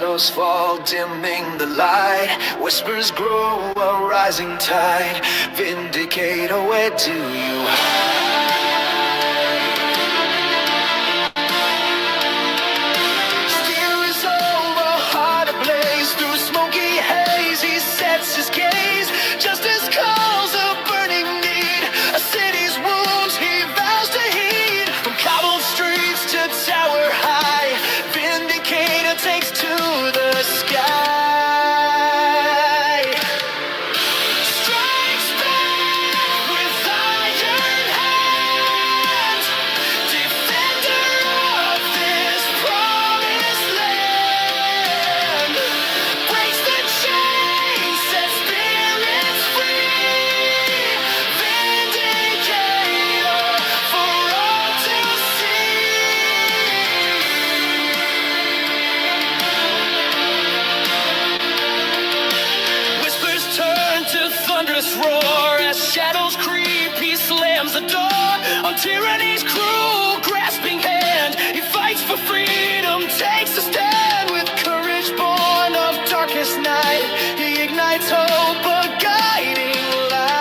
shadows fall, dimming the light. Whispers grow, a rising tide. Vindicator, where do you hide? Steel is over, heart ablaze. Through smoky haze, he sets his gaze. Justice calls a burning need. A city's wounds he vows to heed. From cobbled streets to tower high, Vindicator takes to the sky. Strikes back with iron hands, defender of this promised land. Breaks the chains, sets spirits free. Vindicator for all to see. Whispers turn to thunderous roar. As shadows creep, he slams the door on tyranny's cruel, grasping hand. He fights for freedom, takes a stand. With courage born of darkest night, he ignites hope, a guiding light.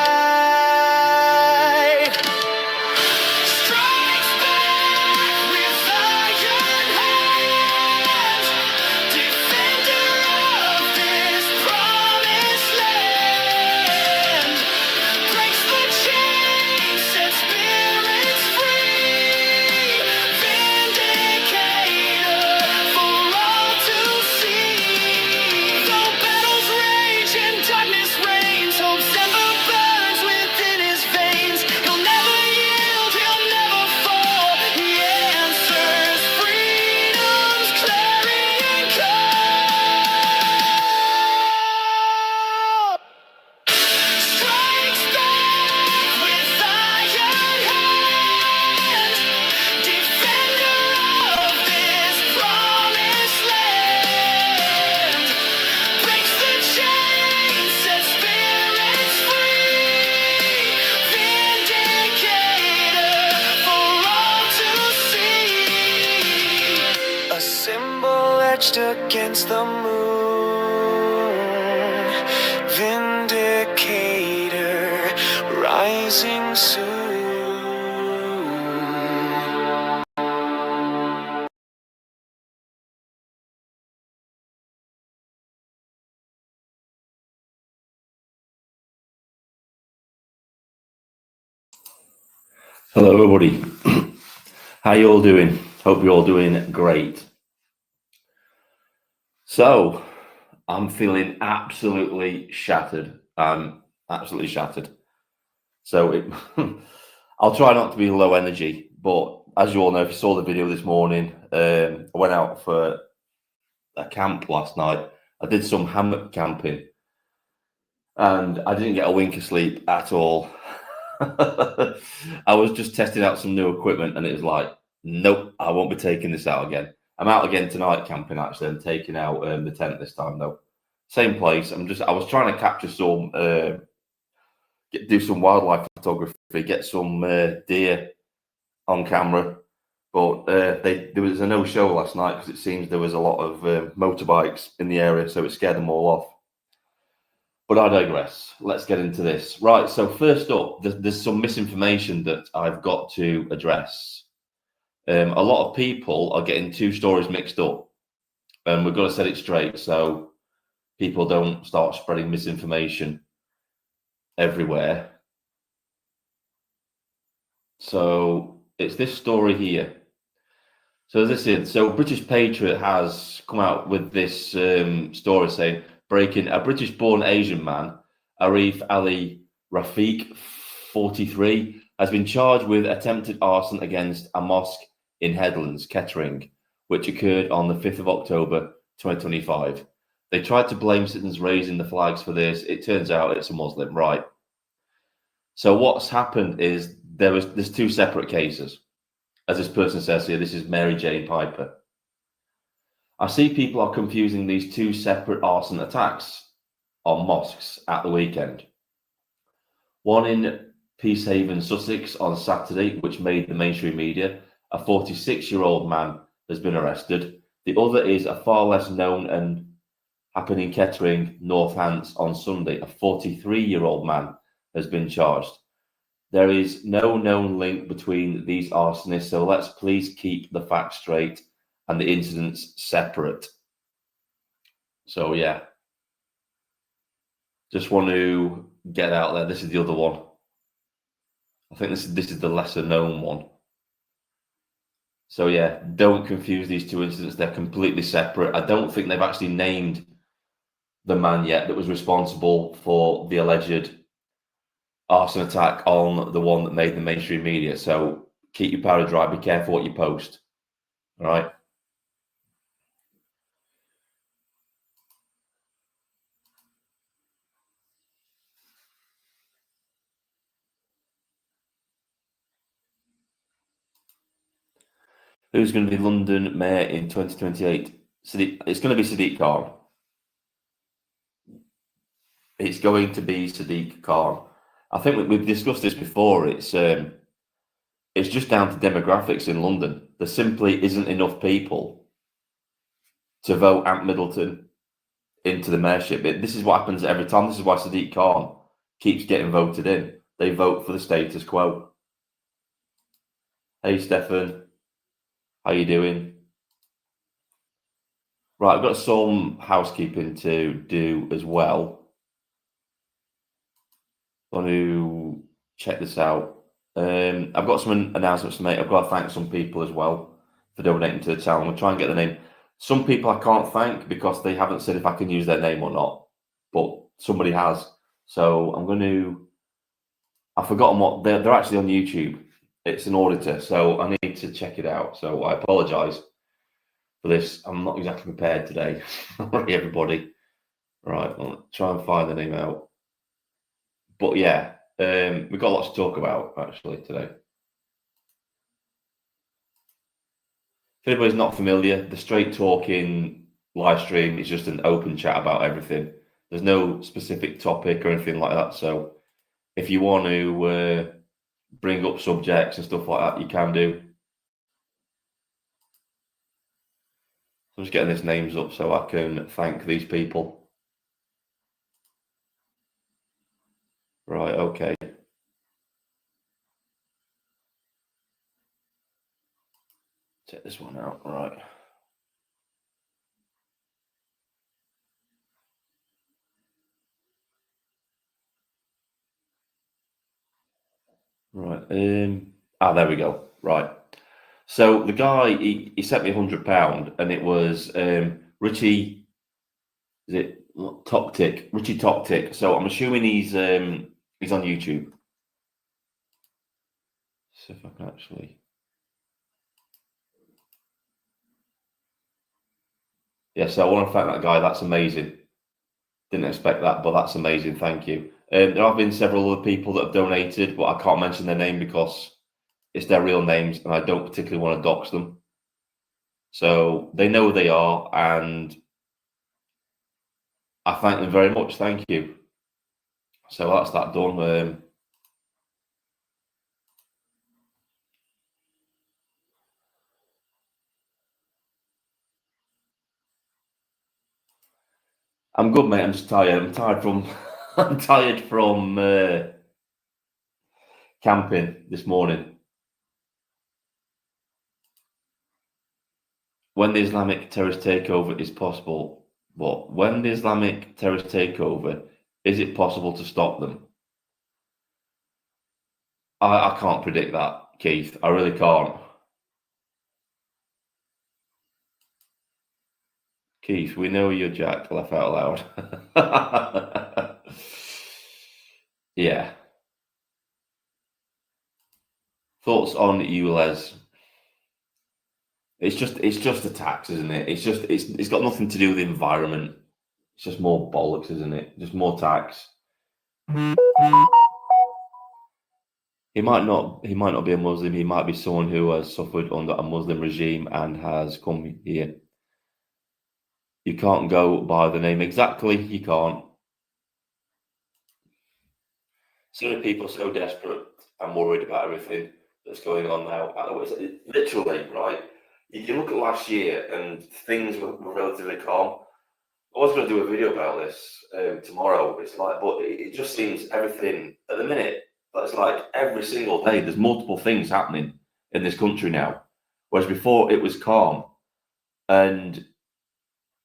Strikes back with iron hands, defender of this promised land. Breaks the chains, sets spirits free. Vindicator for all to see. Though battles rage and darkness reigns, hope's ember burns within his veins. He'll never yield, he'll never fall. He answers freedom's clarion call. Strikes back with iron hands, defender of this promised land. Breaks the chains, sets spirits free. Vindicator for all to see. A symbol etched against the moon. Vindicator rising soon. Hello, everybody. How you all doing? Hope you're all doing great. So, I'm feeling absolutely shattered. I'm absolutely shattered. So, I'll try not to be low energy, but as you all know, if you saw the video this morning, I went out for a camp last night. I did some hammock camping, and I didn't get a wink of sleep at all. I was just testing out some new equipment, and it was like, nope, I won't be taking this out again. I'm out again tonight camping, actually. I'm taking out the tent this time, though. Same place. I was trying to capture some, do some wildlife photography, get some deer on camera, but there was a no-show last night because it seems there was a lot of motorbikes in the area, so it scared them all off. But I digress. Let's get into this. Right, so first up, there's some misinformation that I've got to address. A lot of people are getting two stories mixed up, and we've got to set it straight so people don't start spreading misinformation everywhere. So it's this story here. So British Patriot has come out with this story saying, breaking, a British-born Asian man, Arif Ali Rafiq, 43, has been charged with attempted arson against a mosque in Headlands, Kettering, which occurred on the 5th of October, 2025. They tried to blame citizens raising the flags for this. It turns out it's a Muslim, right? So what's happened is there's two separate cases. As this person says here, this is Mary Jane Piper. I see people are confusing these two separate arson attacks on mosques at the weekend. One in Peacehaven, Sussex on Saturday, which made the mainstream media. A 46-year-old man has been arrested. The other is a far less known and happened in Kettering, Northants on Sunday. A 43-year-old man has been charged. There is no known link between these arsonists, so let's please keep the facts straight and the incidents separate. So yeah, just want to get out there. This is the other one. I think this is the lesser known one. So yeah, don't confuse these two incidents. They're completely separate. I don't think they've actually named the man yet that was responsible for the alleged arson attack on the one that made the mainstream media. So keep your powder dry. Be careful what you post. All right. Who's going to be London Mayor in 2028? It's going to be Sadiq Khan. It's going to be Sadiq Khan. I think we've discussed this before. It's just down to demographics in London. There simply isn't enough people to vote Ant Middleton into the mayorship. This is what happens every time. This is why Sadiq Khan keeps getting voted in. They vote for the status quo. Hey, Stefan. How you doing? Right, I've got some housekeeping to do as well. I want to check this out. I've got some announcements to make. I've got to thank some people as well for donating to the channel. I'm going to try and get the name. Some people I can't thank because they haven't said if I can use their name or not, but somebody has. So I'm going to... I've forgotten what... They're actually on YouTube. It's an auditor, so I need to check it out. So I apologise for this. I'm not exactly prepared today. Sorry, everybody. Right, I'll try and find the name out. But yeah, we've got lots to talk about actually today. If anybody's not familiar, the Straight Talking live stream is just an open chat about everything. There's no specific topic or anything like that. So if you want to bring up subjects and stuff like that, you can do. I'm just getting these names up so I can thank these people. Right, okay. Check this one out, right. Right, there we go, right. So the guy, he sent me £100 and it was Richie, is it Toptic? Richie Toptic. So I'm assuming he's on YouTube. See if I can actually... Yeah, so I want to thank that guy. That's amazing. Didn't expect that, but that's amazing. Thank you. There have been several other people that have donated, but I can't mention their name because it's their real names and I don't particularly want to dox them. So they know who they are and I thank them very much. Thank you. So that's that done. I'm good, mate. I'm just tired. I'm tired from I'm tired from camping this morning. When the Islamic terrorist takeover is possible, what? When the Islamic terrorist takeover, is it possible to stop them? I can't predict that, Keith. I really can't. Keith, we know you're Jack. Laugh out loud. Yeah. Thoughts on you, Les? It's just a tax, isn't it? It's got nothing to do with the environment. It's just more bollocks, isn't it? Just more tax. He might not be a Muslim. He might be someone who has suffered under a Muslim regime and has come here. You can't go by the name exactly. You can't. So many people are so desperate and worried about everything that's going on now. Literally, right? you look at last year and things were relatively calm. I was going to do a video about this tomorrow. It's like, but it just seems everything at the minute. It's like every single day there's multiple things happening in this country now, whereas before it was calm. And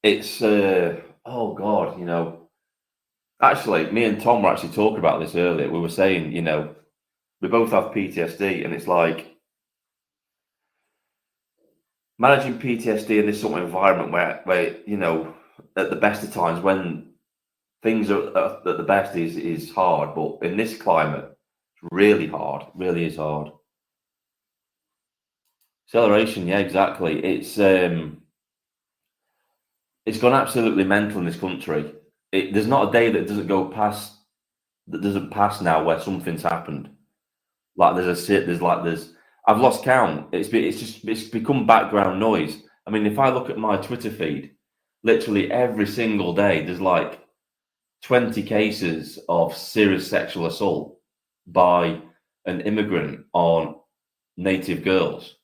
it's oh God, you know. Actually, me and Tom were actually talking about this earlier. We were saying, you know, we both have PTSD, and it's like managing PTSD in this sort of environment where you know, at the best of times when things are at the best is hard, but in this climate, it's really hard. Really is hard. Acceleration, yeah, exactly. It's gone absolutely mental in this country. There's not a day that doesn't go past that doesn't pass now where something's happened. Like there's I've lost count. It's become background noise. I mean, if I look at my Twitter feed, literally every single day there's like 20 cases of serious sexual assault by an immigrant on native girls.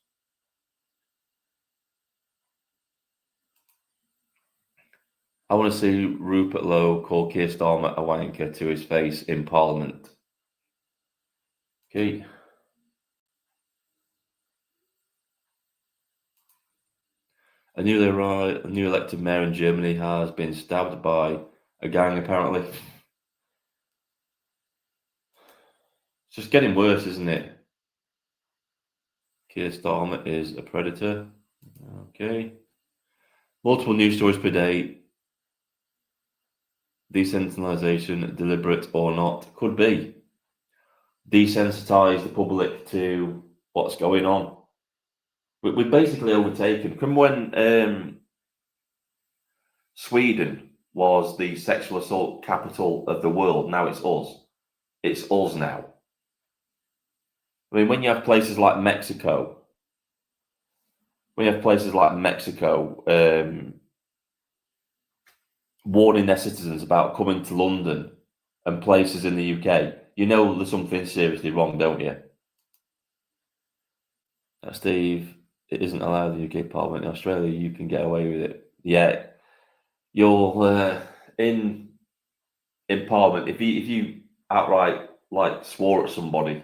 I want to see Rupert Lowe call Keir Starmer a wanker to his face in Parliament. Okay. A new elected mayor in Germany has been stabbed by a gang, apparently. It's just getting worse, isn't it? Keir Starmer is a predator. Okay. Multiple news stories per day. Desensitisation, deliberate or not, could be. Desensitise the public to what's going on. We've basically overtaken. Remember when Sweden was the sexual assault capital of the world? Now it's us. It's us now. I mean, when you have places like Mexico, warning their citizens about coming to London and places in the UK, you know there's something seriously wrong, don't you? Steve, it isn't allowed in the UK Parliament. In Australia, you can get away with it. Yeah, you're in Parliament. If you outright like swore at somebody.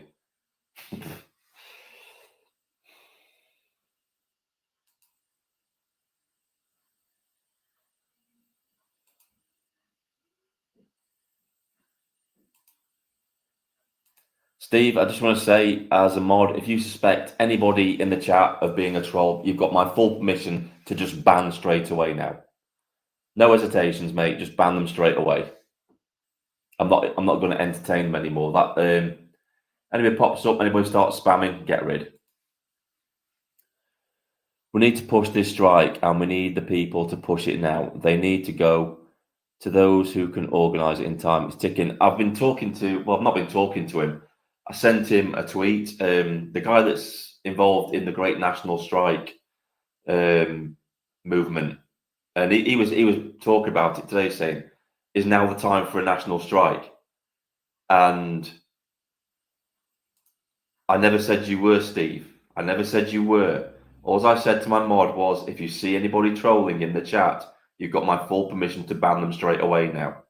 Steve, I just want to say, as a mod, if you suspect anybody in the chat of being a troll, you've got my full permission to just ban straight away now. No hesitations, mate. Just ban them straight away. I'm not going to entertain them anymore. That anybody pops up, anybody starts spamming, get rid. We need to push this strike, and we need the people to push it now. They need to go to those who can organise it in time. It's ticking. I've not been talking to him. I sent him a tweet. The guy that's involved in the Great National Strike movement, and he was talking about it today, saying, "Is now the time for a national strike?" And I never said you were, Steve. I never said you were. All I said to my mod was, if you see anybody trolling in the chat, you've got my full permission to ban them straight away now.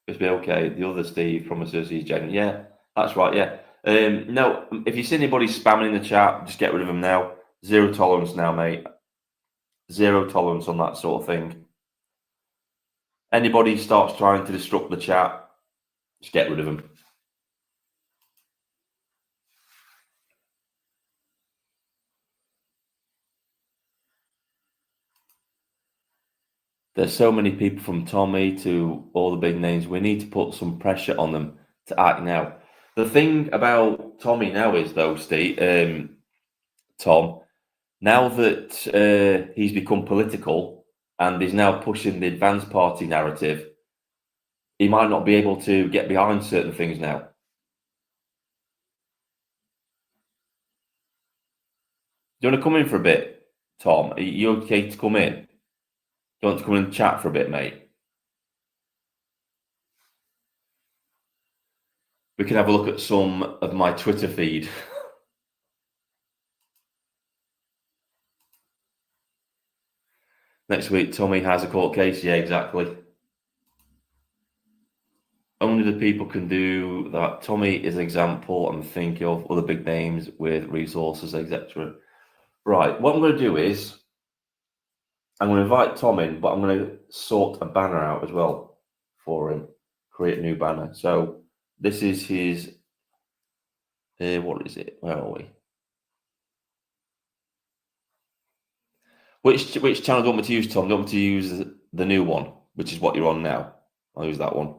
It's be okay. The other Steve promises he's genuine. Yeah, that's right. Yeah. No, if you see anybody spamming in the chat, just get rid of them now. Zero tolerance now, mate. Zero tolerance on that sort of thing. Anybody starts trying to disrupt the chat, just get rid of them. There's so many people from Tommy to all the big names. We need to put some pressure on them to act now. The thing about Tommy now is, though, Steve, Tom, now that he's become political and is now pushing the advanced party narrative, he might not be able to get behind certain things now. Do you want to come in for a bit, Tom? Are you okay to come in? Do you want to come in and chat for a bit, mate? We can have a look at some of my Twitter feed. Next week, Tommy has a court case. Yeah, exactly. Only the people can do that. Tommy is an example. I'm thinking of other big names with resources, etc. Right. What I'm going to do is I'm going to invite Tom in, but I'm going to sort a banner out as well for him. Create a new banner. So this is his. What is it? Where are we? Which channel do you want me to use, Tom? Do you want me to use the new one, which is what you're on now? I'll use that one.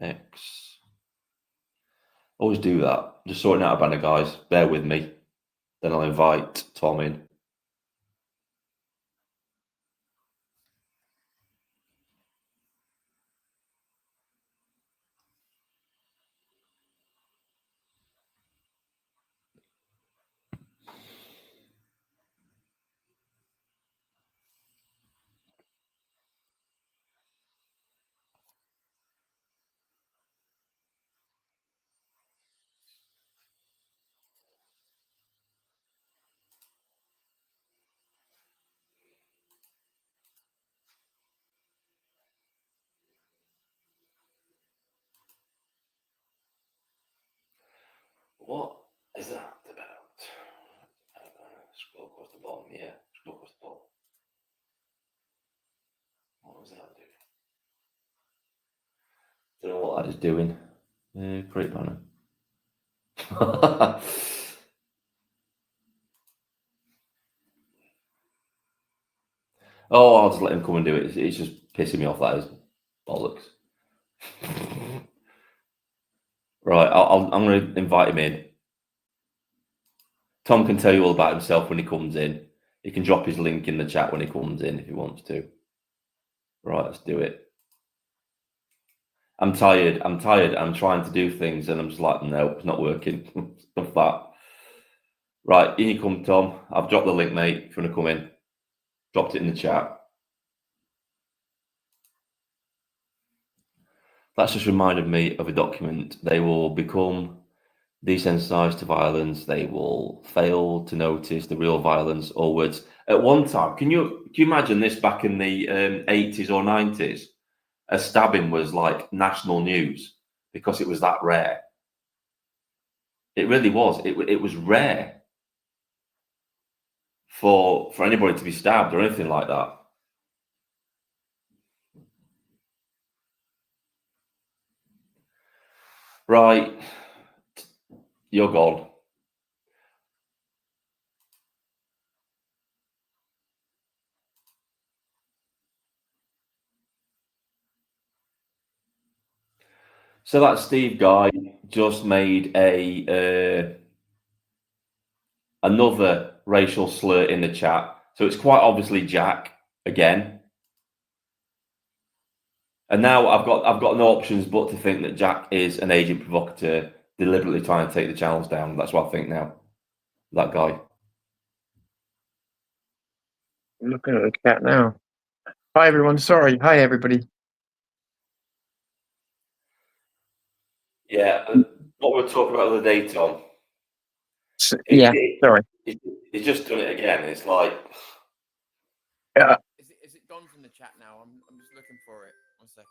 X. Always do that. Just sorting out a banner, guys. Bear with me. Then I'll invite Tom in. What is that about? Scroll across the bottom. Yeah, scroll across the bottom. What was that doing? Don't know what that is doing. Create banner. Oh, I'll just let him come and do it. It's just pissing me off. That is bollocks. Right, I'm going to invite him in. Tom can tell you all about himself when he comes in. He can drop his link in the chat when he comes in if he wants to. Right, let's do it. I'm tired. I'm trying to do things and I'm just like, no, it's not working. Stuff that. Right, in you come, Tom. I've dropped the link, mate, if you want to come in. Dropped it in the chat. That's just reminded me of a document. They will become desensitized to violence. They will fail to notice the real violence or words. At one time, can you imagine this back in the 80s or 90s? A stabbing was like national news because it was that rare. It really was. It was rare for anybody to be stabbed or anything like that. Right, you're gone. So that Steve guy just made another racial slur in the chat. So it's quite obviously Jack again. And now I've got no options but to think that Jack is an agent provocateur, deliberately trying to take the channels down. That's what I think now. That guy. I'm looking at the chat now. Hi everyone. Sorry. Hi everybody. Yeah, what we were talking about the other day, Tom. Yeah. Sorry. He's just done it again. It's like. Yeah. Is it gone from the chat now? I'm just looking for it. 1 second.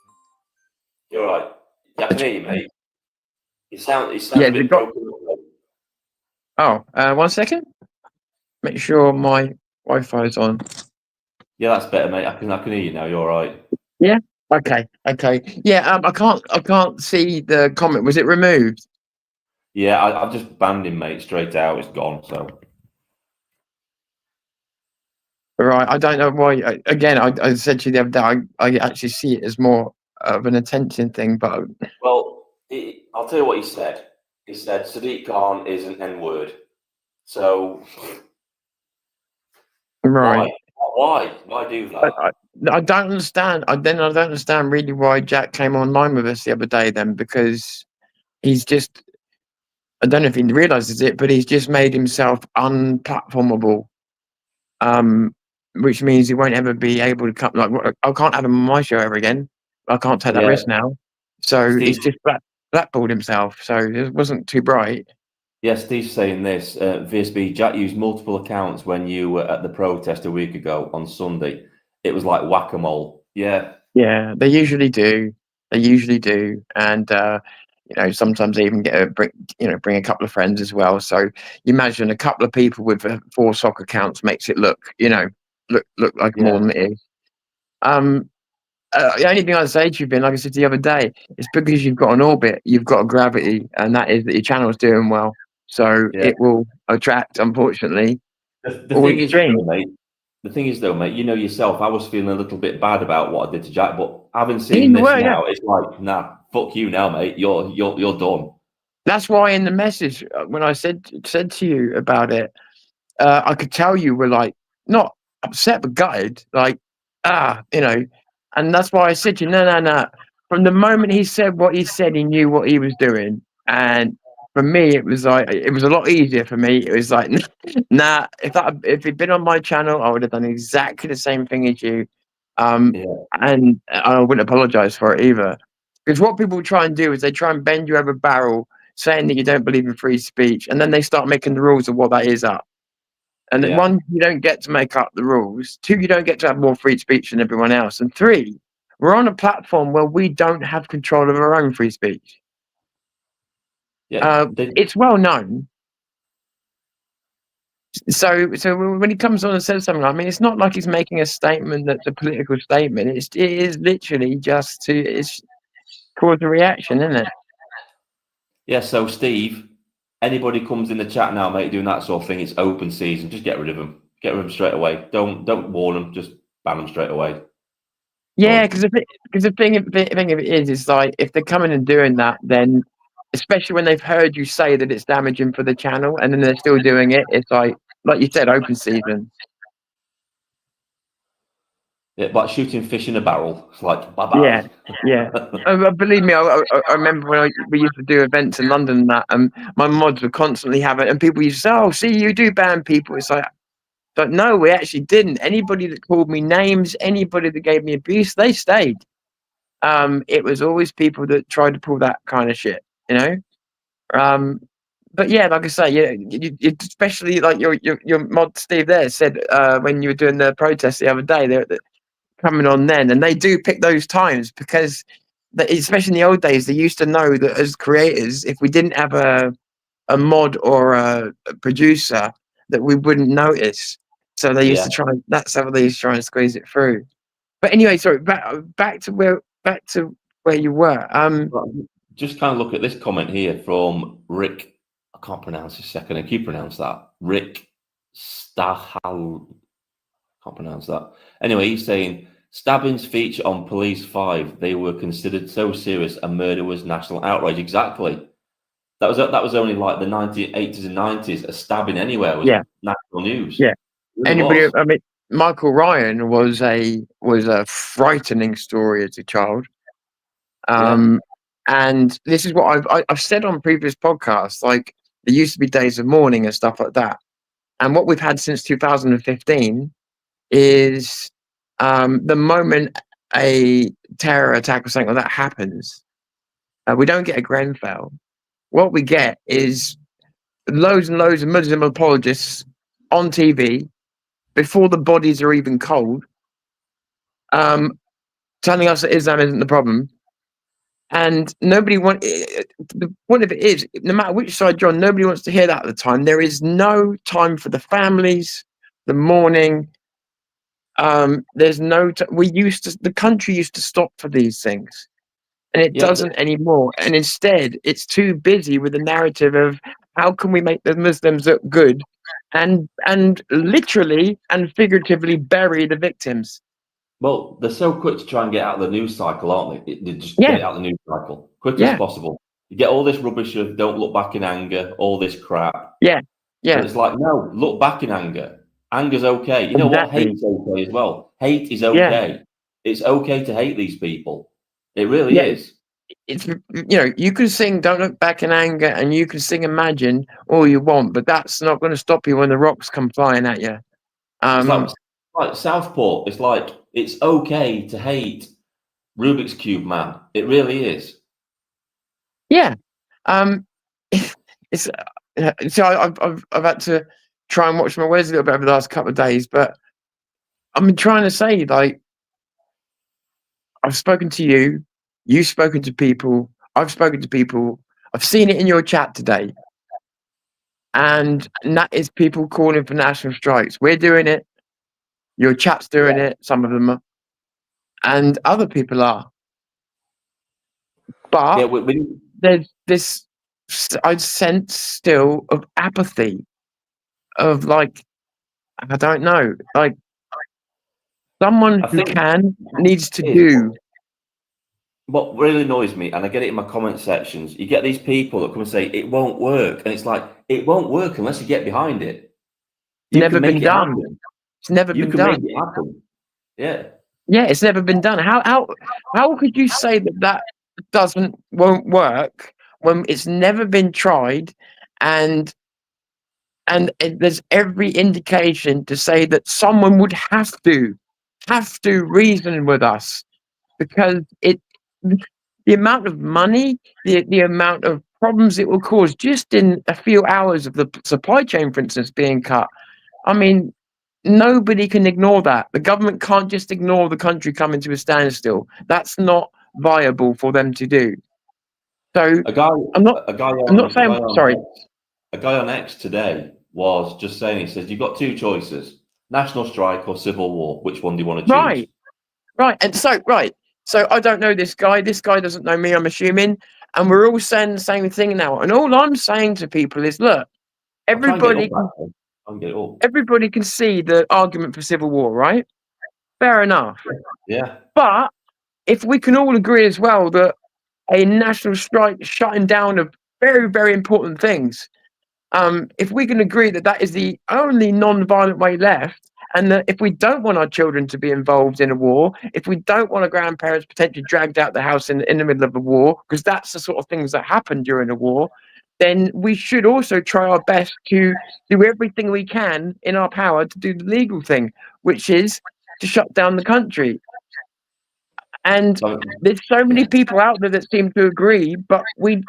You're right. Yeah, I can hear you, mate. It sounds Yeah, a bit broken up. Oh, 1 second. Make sure my Wi-Fi is on. Yeah, that's better, mate. I can hear you now. You're all right. Yeah. Okay. Yeah. I can't see the comment. Was it removed? Yeah, I've just banned him, mate. Straight out. It's gone. So. Right. I don't know why. Again, I said to you the other day, I actually see it as more of an attention thing, but. Well, I'll tell you what he said. He said Sadiq Khan is an N-word. So. Right. Why do that? I don't understand. I don't understand really why Jack came online with us the other day then, because he's just, I don't know if he realizes it, but he's just made himself unplatformable. Which means he won't ever be able to come. Like, I can't have him on my show ever again. I can't take that risk now. So he's just blackballed himself. So it wasn't too bright. Yeah, Steve's saying this. VSB, Jack used multiple accounts when you were at the protest a week ago on Sunday. It was like whack-a-mole. Yeah. Yeah, they usually do. They usually do, and sometimes they even bring a couple of friends as well. So you imagine a couple of people with 4 soccer accounts makes it look like more Yeah. than it is. The only thing I'd say to you, Ben, like I said the other day, it's because you've got an orbit, you've got a gravity, and that is that your channel's doing well. So Yeah. it will attract, unfortunately, The all thing your is, though, dreams. mate. The thing is, though, mate. You know yourself. I was feeling a little bit bad about what I did to Jack, but having Yeah, seen you this were, yeah. now, it's like, nah, fuck you now, mate. You're done. That's why in the message when I said to you about it, I could tell you were like not upset but gutted, like and that's why I said to you, no. From the moment he said what he said, he knew what he was doing, and for me, it was like it was a lot easier for me. It was like, nah, if he'd been on my channel, I would have done exactly the same thing as you, Yeah. and I wouldn't apologize for it either. Because what people try and do is they try and bend you over a barrel, saying that you don't believe in free speech, and then they start making the rules of what that is up. And Yeah. 1, you don't get to make up the rules. 2, you don't get to have more free speech than everyone else. And 3, we're on a platform where we don't have control of our own free speech. Yeah. It's well known. So when he comes on and says something, I mean, it's not like he's making a statement that's a political statement. It is literally just to cause a reaction, isn't it? Yeah. So, Steve, anybody comes in the chat now, mate, doing that sort of thing, it's open season. Just get rid of them. Get rid of them straight away. Don't warn them. Just ban them straight away. Yeah, Done. because the thing of it is like if they're coming and doing that, then especially when they've heard you say that it's damaging for the channel, and then they're still doing it, it's like you said, open season. Yeah, like shooting fish in a barrel. It's like bye Yeah, bye. yeah. Believe me, I remember when we used to do events in London and that, and my mods would constantly have it, and people used to say, "Oh, see, you do ban people." It's like, but no, we actually didn't. Anybody that called me names, anybody that gave me abuse, they stayed. It was always people that tried to pull that kind of shit, you know. But yeah, like I say, you especially like your mod Steve there said when you were doing the protest the other day, they're coming on then, and they do pick those times because, especially in the old days, they used to know that as creators, if we didn't have a mod or a producer, that we wouldn't notice. So they used Yeah. to try. That's how they used to try and squeeze it through. But anyway, sorry, back to where you were. Well, just kind of look at this comment here from Rick. I can't pronounce his second name. Can you pronounce that? Rick Stahal. Can't pronounce that. Anyway, he's saying stabbings feature on Police 5. They were considered so serious a murder was national outrage. Exactly. That was only like the 1980s and 90s. A stabbing anywhere was Yeah. national news. Yeah. It really Anybody? was. I mean, Michael Ryan was a frightening story as a child. And this is what I've said on previous podcasts. Like there used to be days of mourning and stuff like that. And what we've had since 2015 is the moment a terror attack or something like that happens, we don't get a Grenfell. What we get is loads and loads of Muslim apologists on TV before the bodies are even cold, telling us that Islam isn't the problem. And nobody the point of it is, no matter which side you're on, nobody wants to hear that at the time. There is no time for the families, the mourning. There's no. The country used to stop for these things, and it Yeah. doesn't anymore. And instead, it's too busy with the narrative of how can we make the Muslims look good, and literally and figuratively bury the victims. Well, they're so quick to try and get out of the news cycle, aren't they? They just Yeah. get it out of the news cycle quick as Yeah. possible. You get all this rubbish of don't look back in anger, all this crap. Yeah. Yeah. And it's like, no, look back in anger. Anger's okay. You know what? Exactly. Hate's okay as well. Hate is Yeah. okay. It's okay to hate these people. It really Yeah. is. It's you can sing "Don't Look Back in Anger" and you can sing "Imagine" all you want, but that's not going to stop you when the rocks come flying at you. It's like Southport. It's like it's okay to hate Rubik's Cube Man. It really is. Yeah. It's So I've had to try and watch my words a little bit over the last couple of days, but I've been trying to say, like, I've spoken to you, you've spoken to people, I've spoken to people, I've seen it in your chat today, and that is people calling for national strikes. We're doing it, your chat's doing it, some of them are, and other people are. But Yeah, we there's this, I sense still of apathy, of like, I don't know, like someone I who think needs to it is. do. What really annoys me, and I get it in my comment sections, you get these people that come and say it won't work, and it's like, it won't work unless you get behind it. You Never can make been it done. happen. It's never You been can make done. it happen. Yeah. Yeah, it's never been done. How could you say that won't work when it's never been tried, and there's every indication to say that someone would have to reason with us, because the amount of money, the amount of problems it will cause just in a few hours of the supply chain, for instance, being cut. I mean, nobody can ignore that. The government can't just ignore the country coming to a standstill. That's not viable for them to do. So A guy, I'm not a guy I'm not on, a saying guy on sorry. X, a guy on X today was just saying. He says you've got two choices: national strike or civil war. Which one do you want to choose? Right. And so I don't know this guy. This guy doesn't know me, I'm assuming. And we're all saying the same thing now. And all I'm saying to people is, look, I'll try and get it everybody up. Actually. I'll get it up. everybody can see the argument for civil war, right? Fair enough. Yeah. But if we can all agree as well that a national strike shutting down of very, very important things, if we can agree that that is the only non-violent way left, and that if we don't want our children to be involved in a war, if we don't want our grandparents potentially dragged out the house in the middle of a war, because that's the sort of things that happen during a war, then we should also try our best to do everything we can in our power to do the legal thing, which is to shut down the country. And there's so many people out there that seem to agree, but we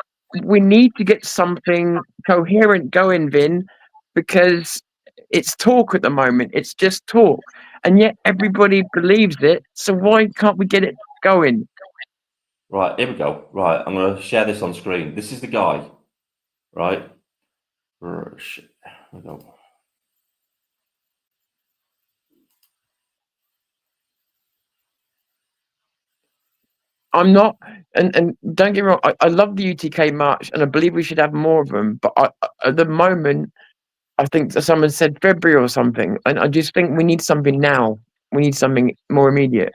need to get something coherent going, Vin, because it's talk at the moment. It's just talk, and yet everybody believes it. So why can't we get it going? Right, here we go. Right, I'm going to share this on screen. This is the guy, right? Here we go. I'm not, and don't get me wrong, I love the UTK march, and I believe we should have more of them. But at the moment, I think that someone said February or something, and I just think we need something now. We need something more immediate.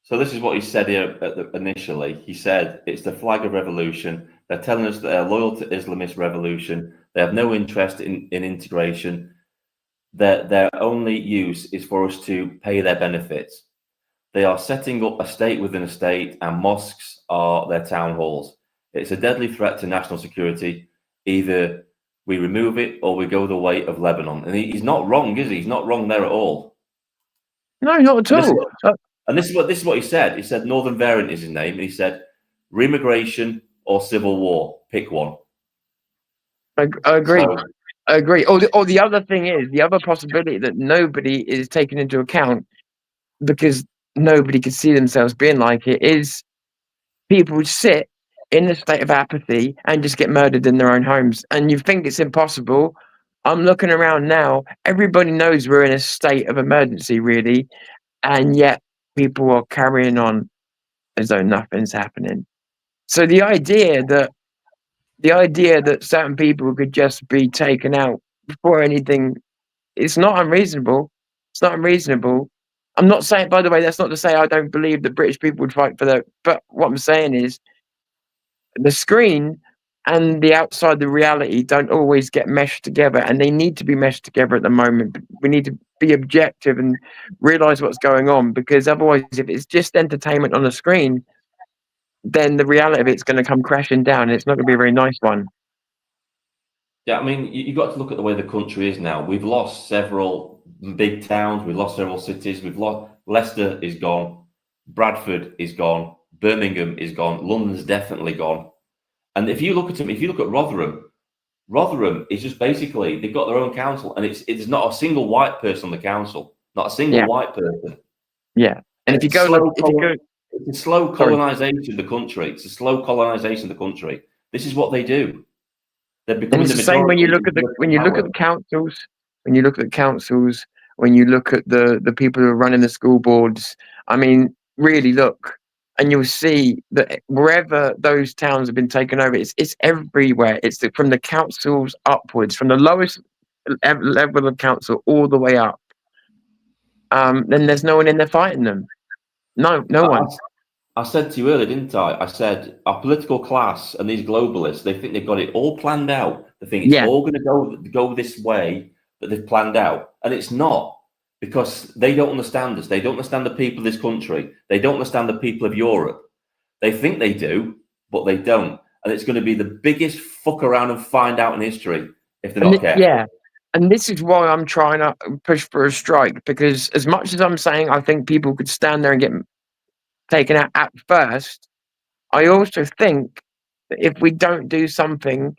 So this is what he said here initially. He said, it's the flag of revolution. They're telling us that they're loyal to Islamist revolution. They have no interest in integration. Their only use is for us to pay their benefits. They are setting up a state within a state, and mosques are their town halls. It's a deadly threat to national security. Either we remove it or we go the way of Lebanon. And he's not wrong, is he? He's not wrong there at all. No, not at all. And this is what he said. He said Northern Variant is his name, and he said re-immigration or civil war. Pick one. I agree. So, I agree. Or the other thing is, the other possibility that nobody is taking into account, because nobody could see themselves being like it, is people would sit in a state of apathy and just get murdered in their own homes. And you think it's impossible. I'm looking around now. Everybody knows we're in a state of emergency, really. And yet people are carrying on as though nothing's happening. So the idea that certain people could just be taken out before anything, it's not unreasonable. It's not unreasonable. I'm not saying, by the way, that's not to say I don't believe that British people would fight for that. But what I'm saying is the screen and the outside, the reality, don't always get meshed together, and they need to be meshed together at the moment. We need to be objective and realize what's going on, because otherwise, if it's just entertainment on the screen, then the reality of it's going to come crashing down, and it's not going to be a very nice one. yeah, I mean, you've got to look at the way the country is now. We've lost several big towns. We've lost several cities. We've lost Leicester is gone. Bradford is gone. Birmingham is gone. London's definitely gone. And if you look at them, if you look at Rotherham, Rotherham is just basically they've got their own council, and it's not a single white person on the council, not a single Yeah. white person. Yeah. And if you It's go look, if you go, it's a slow sorry. colonization of the country. It's a slow colonization of the country. This is what they do. They're And becoming it's the the same when you majority look at the in power. councils, when you look at the councils, when you look at the people who are running the school boards. I mean, really look, and you'll see that wherever those towns have been taken over, it's everywhere. From the councils upwards, from the lowest level of council all the way up. Then there's no one in there fighting them. No I, one. I said to you earlier, didn't I? I said our political class and these globalists, they think they've got it all planned out. They think it's Yeah. all going to go this way that they've planned out, and it's not, because they don't understand us. They don't understand the people of this country. They don't understand the people of Europe. They think they do, but they don't, and it's going to be the biggest fuck around and find out in history if they're not careful. Yeah. And this is why I'm trying to push for a strike, because as much as I'm saying I think people could stand there and get taken out at first, I also think that if we don't do something,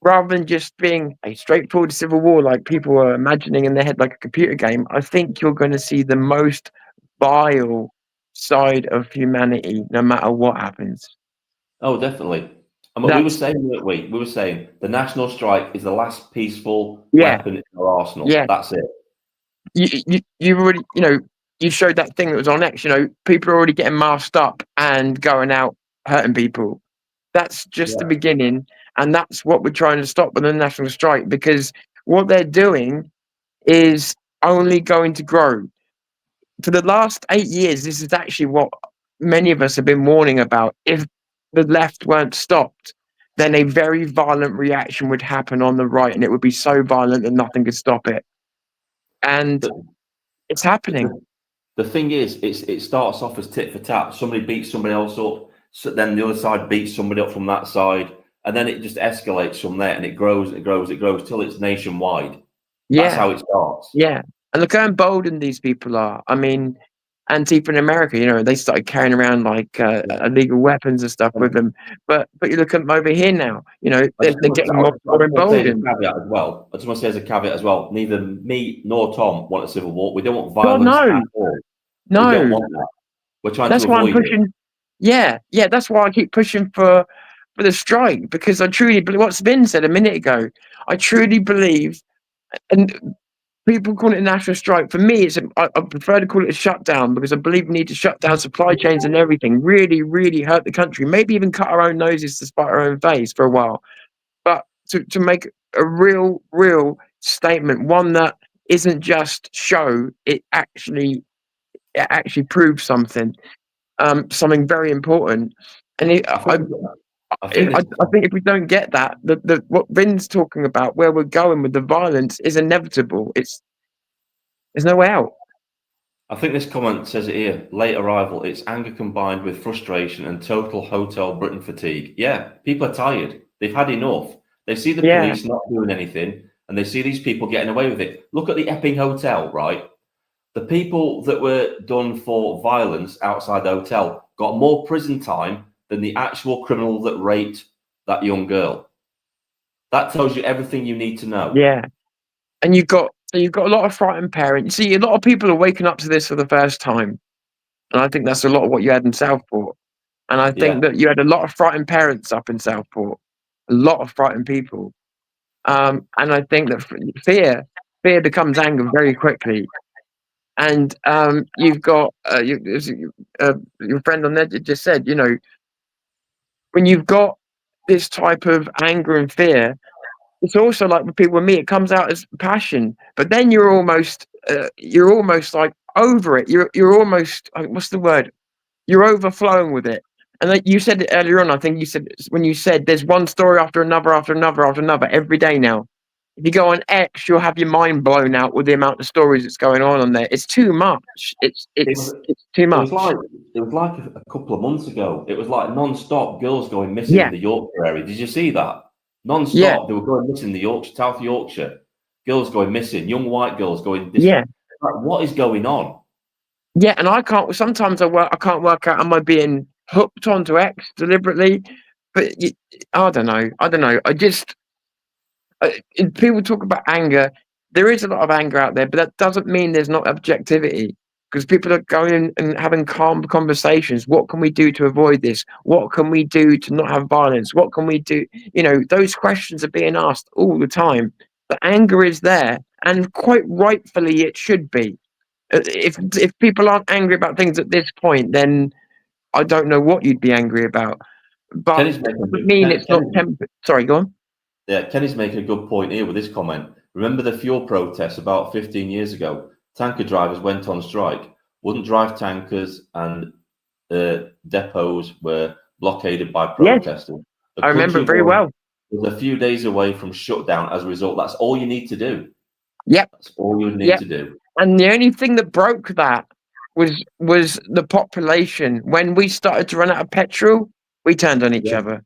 rather than just being a straightforward civil war like people are imagining in their head, like a computer game, I think you're going to see the most vile side of humanity no matter what happens. Oh, definitely. And what we were That's, saying, weren't we? We were saying the national strike is the last peaceful yeah, weapon in our arsenal. yeah. That's it. You already, you showed that thing that was on X, people are already getting masked up and going out hurting people. That's just the Yeah. beginning, and that's what we're trying to stop with the national strike, because what they're doing is only going to grow. For the last 8 years, this is actually what many of us have been warning about. If the left weren't stopped, then a very violent reaction would happen on the right, and it would be so violent that nothing could stop it. And But it's happening. the thing is, it starts off as tit for tat. Somebody beats somebody else up, so then the other side beats somebody up from that side, and then it just escalates from there, and it grows, it grows, it grows till it's nationwide. That's Yeah, how it starts. yeah. And look how emboldened these people are. I mean, Antifa in America, they started carrying around like illegal weapons and stuff with them. But you look at them over here now, they're getting more emboldened. I just want to say as a caveat as well. Neither me nor Tom want a civil war. We don't want God, violence no, at all. We no. don't want that. We're trying That's to why I'm avoid it. pushing. Yeah, that's why I keep pushing for the strike, because I truly believe what's been said a minute ago. I truly believe, and people call it a national strike. For me, I prefer to call it a shutdown, because I believe we need to shut down supply chains and everything. Really, really hurt the country. Maybe even cut our own noses to spite our own face for a while. But to make a real statement, one that isn't just show, it actually proves something. Something very important. And I think I this, think if we don't get that, what Vin's talking about, where we're going with the violence, is inevitable. There's no way out. I think this comment says it here. Late arrival. It's anger combined with frustration and total hotel Britain fatigue. Yeah, people are tired. They've had enough. They see the Yeah. police not doing anything, and they see these people getting away with it. Look at the Epping Hotel, right? The people that were done for violence outside the hotel got more prison time than the actual criminal that raped that young girl. That tells you everything you need to know. Yeah. And you've got a lot of frightened parents. See, a lot of people are waking up to this for the first time. And I think that's a lot of what you had in Southport. And I think that you had a lot of frightened parents up in Southport. A lot of frightened people. And I think that fear becomes anger very quickly. And you've got your friend on there just said, when you've got this type of anger and fear, it's also like with people with me, it comes out as passion, but then you're almost like over it. You're almost, what's the word? You're overflowing with it. And like you said it earlier on, I think you said, when you said there's one story after another every day now. If you go on X, you'll have your mind blown out with the amount of stories that's going on there. It's too much. It's too It much. was like a couple of months ago. It was like non-stop girls going missing Yeah. in the Yorkshire area. Did you see that? Non-stop, Yeah. they were going missing in the Yorkshire, South Yorkshire. Girls going missing, young white girls going missing. Yeah. Like, what is going on? Yeah, and I can't work out, am I being hooked onto X deliberately? But I don't know. People talk about anger. There is a lot of anger out there, but that doesn't mean there's not objectivity. Because people are going and having calm conversations. What can we do to avoid this? What can we do to not have violence? What can we do? You know, those questions are being asked all the time. The anger is there, and quite rightfully it should be. If people aren't angry about things at this point, then I don't know what you'd be angry about. But Kenny's it making doesn't mean it's not tempered. Sorry, go on. Yeah, Kenny's making a good point here with this comment. Remember the fuel protests about 15 years ago? Tanker drivers went on strike, wouldn't drive tankers, and depots were blockaded by protesters. The I remember country it very well. was a few days away from shutdown as a result. That's all you need to do. Yep. That's all you need to do. And the only thing that broke that was the population. When we started to run out of petrol, we turned on each other.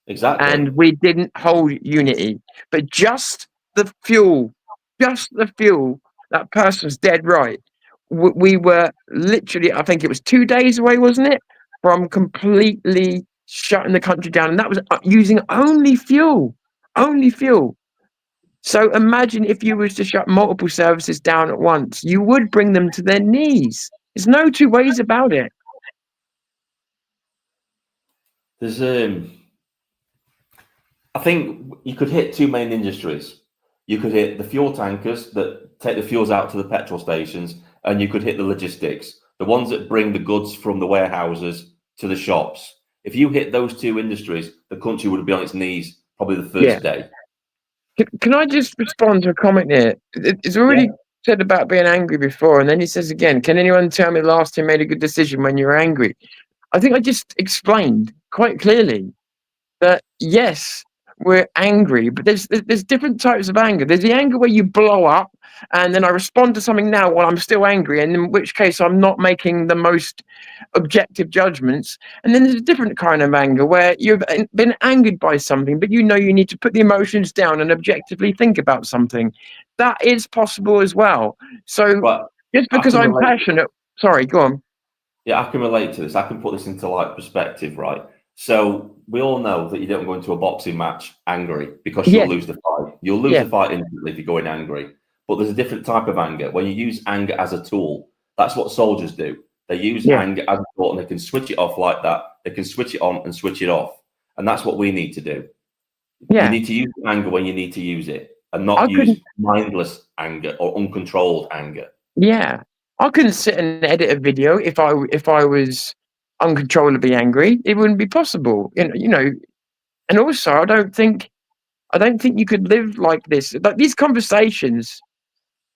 Exactly. And we didn't hold unity. But just the fuel, that person's dead right. We were literally, I think it was 2 days away, wasn't it? From completely shutting the country down. And that was using only fuel. So imagine if you was to shut multiple services down at once, you would bring them to their knees. There's no two ways about it. There's I think you could hit two main industries. You could hit the fuel tankers that take the fuels out to the petrol stations, and you could hit the logistics, the ones that bring the goods from the warehouses to the shops. If you hit those two industries, the country would be on its knees probably the first day. Can I just respond to a comment here? It's already said about being angry before, and then he says again, can anyone tell me the last time you made a good decision when you were angry? I think I just explained quite clearly that yes, we're angry, but there's different types of anger. There's the anger where you blow up, and then I respond to something now while I'm still angry, and in which case I'm not making the most objective judgments. And then there's a different kind of anger where you've been angered by something, but you know you need to put the emotions down and objectively think about something. That is possible as well. So just because I'm passionate, sorry, go on. Yeah, I can relate to this. I can put this into like perspective, right? So we all know that you don't go into a boxing match angry because you'll lose the fight. You'll lose the fight instantly if you go in angry. But there's a different type of anger. When you use anger as a tool, that's what soldiers do. They use anger as a tool, and they can switch it off like that. They can switch it on and switch it off. And that's what we need to do. You need to use anger when you need to use it, and not use mindless anger or uncontrolled anger. Yeah. I couldn't sit and edit a video if I was uncontrollably angry. It wouldn't be possible. You know. And also I don't think you could live like this. Like these conversations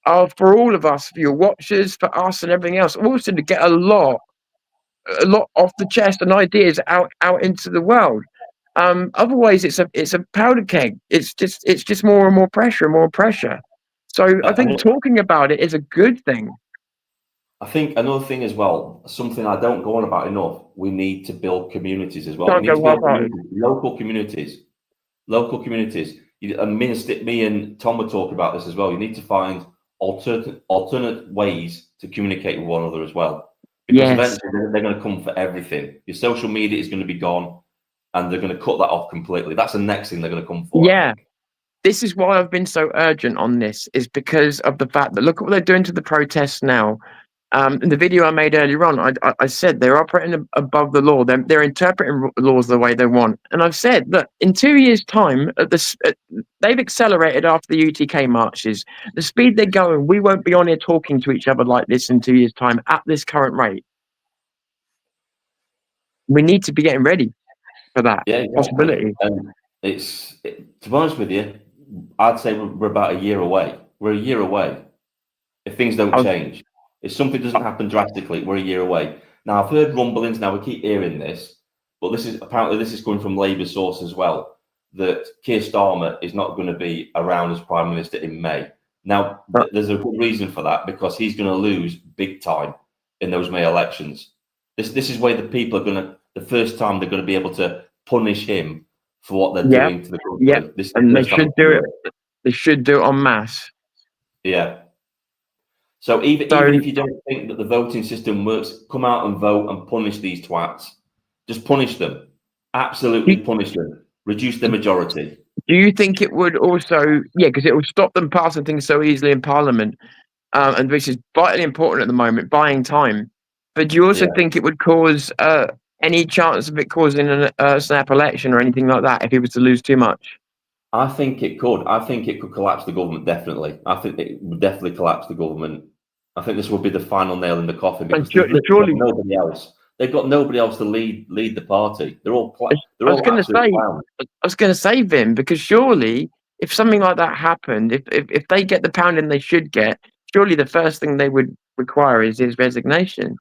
are for all of us, for your watchers, for us and everything else, also to get a lot off the chest and ideas out into the world. Otherwise it's a powder keg. It's just more and more pressure. So I think talking about it is a good thing. I think another thing as well, something I don't go on about enough, we need to build communities as well. Don't We need to go build local communities. Me and Tom were talking about this as well. You need to find alternate ways to communicate with one another as well. Because eventually they're going to come for everything. Your social media is going to be gone, and they're going to cut that off completely. That's the next thing they're going to come for. Yeah. This is why I've been so urgent on this, is because of the fact that look at what they're doing to the protests now. In the video I made earlier on, I said they're operating above the law. They're interpreting laws the way they want. And I've said that in 2 years' time, they've accelerated after the UTK marches. The speed they're going, we won't be on here talking to each other like this in 2 years' time at this current rate. We need to be getting ready for that possibility. And to be honest with you, I'd say we're about a year away. We're a year away if things don't change. If something doesn't happen drastically, we're a year away. Now, I've heard rumblings. Now, we keep hearing this, but this is coming from Labour source as well, that Keir Starmer is not going to be around as Prime Minister in May. Now, there's a good reason for that, because he's going to lose big time in those May elections. This is where the people are the first time they're going to be able to punish him for what they're doing to the country. Yeah, and they should do it. They should do it en masse. Yeah. So even if you don't think that the voting system works, come out and vote and punish these twats. Just punish them. Absolutely punish them. Reduce the majority. Do you think it would also, yeah, because it would stop them passing things so easily in Parliament, and which is vitally important at the moment, buying time. But do you also Yeah. think it would cause any chance of it causing a snap election or anything like that if he was to lose too much? I think it could. I think it could collapse the government, definitely. I think it would definitely collapse the government. I think this would be the final nail in the coffin And because they've literally got surely, nobody else. They've got nobody else to lead the party. They're all I was going to absolute say, clowns. Vim, because surely if something like that happened, if they get the pounding they should get, surely the first thing they would require is his resignation.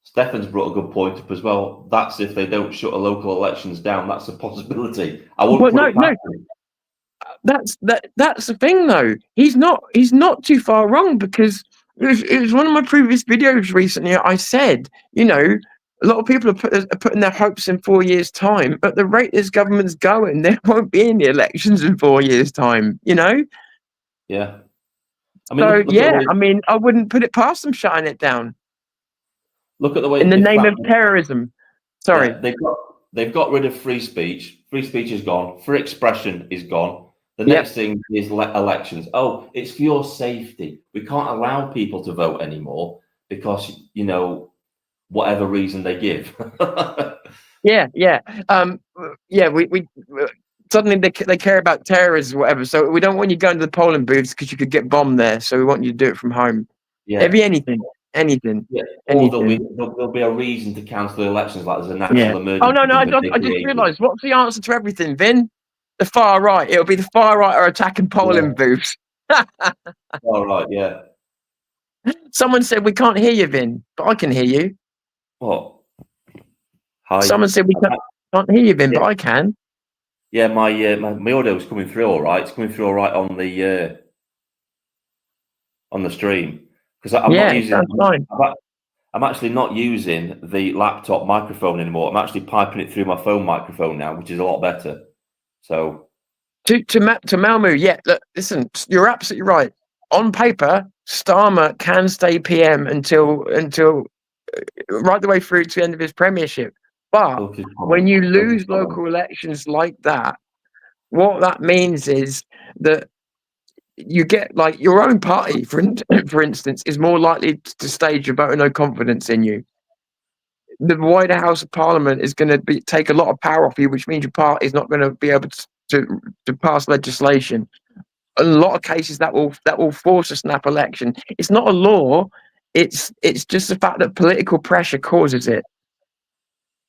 Stefan's brought a good point up as well. That's if they don't shut a local elections down. That's a possibility. I wouldn't But put it past them. that's the thing though. He's not too far wrong, because it was one of my previous videos recently. I said, a lot of people are putting their hopes in 4 years' time. At the rate this government's going, there won't be any elections in 4 years' time. Yeah. I mean, So look at the way, I mean, I wouldn't put it past them shutting it down look at the way in the they name of flattened. terrorism. Sorry. Yeah, they've got rid of free speech. Free speech is gone. Free expression is gone. The Yep. next thing is elections. Oh, it's for your safety. We can't allow people to vote anymore because whatever reason they give. Yeah. Yeah. We suddenly they care about terrorism or whatever. So we don't want you going to the polling booths because you could get bombed there. So we want you to do it from home. Yeah, It'd be anything. yeah. Or there'll be a reason to cancel the elections, like there's a national Yeah. emergency. Oh no, I that they just created. realised what's the answer to everything, Vin? The far right. It'll be the far right are attacking polling booths. All right, yeah. Someone said we can't hear you, Vin, but I can hear you. What? Hi. Someone said we can't hear you, Vin, but I can. Yeah, my audio is coming through all right. It's coming through all right on the stream because I'm not using. Sounds fine. I'm actually not using the laptop microphone anymore. I'm actually piping it through my phone microphone now, which is a lot better. So To Malmu, yeah. Look, listen, you're absolutely right. On paper, Starmer can stay PM until right the way through to the end of his premiership. But when you lose local elections like that, what that means is that you get, like, your own party, for instance, is more likely to stage a vote of no confidence in you. The wider House of Parliament is going to take a lot of power off you, which means your party is not going to be able to pass legislation. In a lot of cases, that will force a snap election. It's not a law. It's just the fact that political pressure causes it,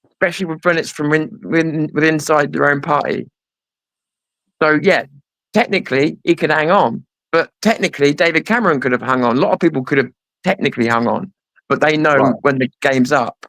especially when it's from within inside their own party. So yeah, technically he could hang on, but technically David Cameron could have hung on. A lot of people could have technically hung on, but they know when the game's up.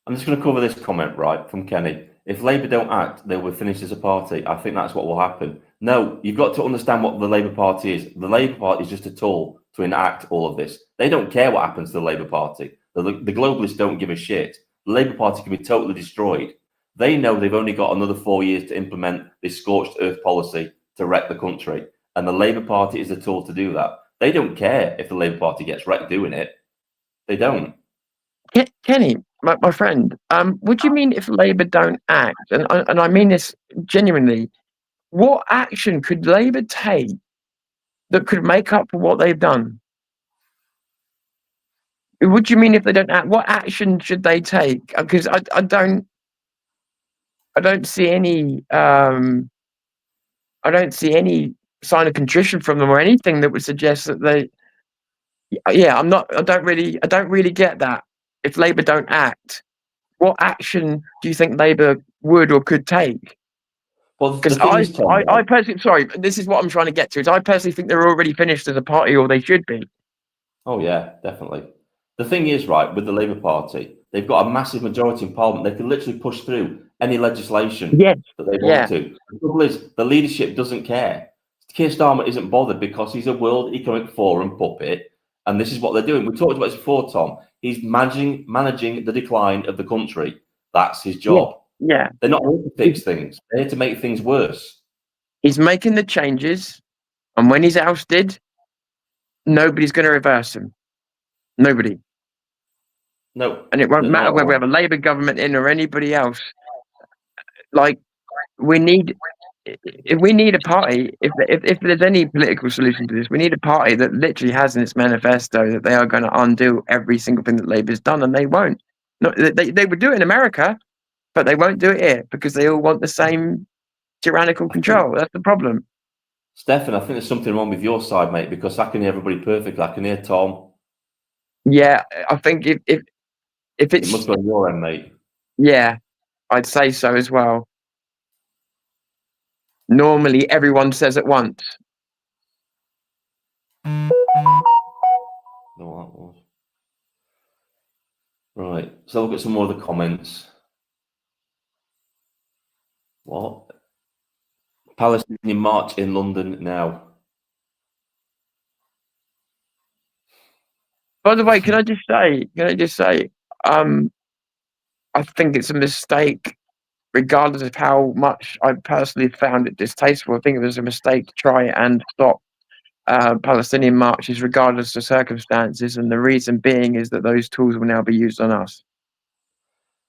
I'm just going to cover this comment, right, from Kenny. If Labour don't act, they will finish as a party. I think that's what will happen. No, you've got to understand what the Labour Party is. The Labour Party is just a tool to enact all of this. They don't care what happens to the Labour Party. The globalists don't give a shit. The Labour Party can be totally destroyed. They know they've only got another 4 years to implement this scorched earth policy to wreck the country. And the Labour Party is a tool to do that. They don't care if the Labour Party gets wrecked doing it. They don't. Kenny, my friend, would you mean if Labour don't act? And I mean this genuinely. What action could Labour take that could make up for what they've done? What do you mean if they don't act? What action should they take? Because I don't see any sign of contrition from them or anything that would suggest that they. Yeah, I don't really get that. If Labour don't act, what action do you think Labour would or could take? Well, Because I personally, sorry, this is what I'm trying to get to. Is I personally think they're already finished as a party, or they should be. Oh yeah, definitely. The thing is, right, with the Labour Party, they've got a massive majority in Parliament. They can literally push through any legislation that they want to. The trouble is, the leadership doesn't care. Keir Starmer isn't bothered because he's a World Economic Forum puppet, and this is what they're doing. We talked about this before, Tom. He's managing the decline of the country. That's his job. Yeah. They're not here to fix things. They're here to make things worse. He's making the changes, and when he's ousted, nobody's going to reverse him. Nobody. No. And it won't matter whether we have a Labour government in or anybody else. Like, we need if we need a party, if there's any political solution to this, we need a party that literally has in its manifesto that they are going to undo every single thing that Labour's done, and they won't. No, they would do it in America, but they won't do it here because they all want the same tyrannical control. That's the problem. Stefan, I think there's something wrong with your side, mate, because I can hear everybody perfectly. I can hear Tom. Yeah, I think if It it's must be on your end, mate. yeah, I'd say so as well. Normally, everyone says at once. No, that was. Right, so look at some more of the comments. What? Palestinian march in London now. By the way, can I just say, I think it's a mistake, regardless of how much I personally found it distasteful. I think it was a mistake to try and stop Palestinian marches, regardless of circumstances, and the reason being is that those tools will now be used on us.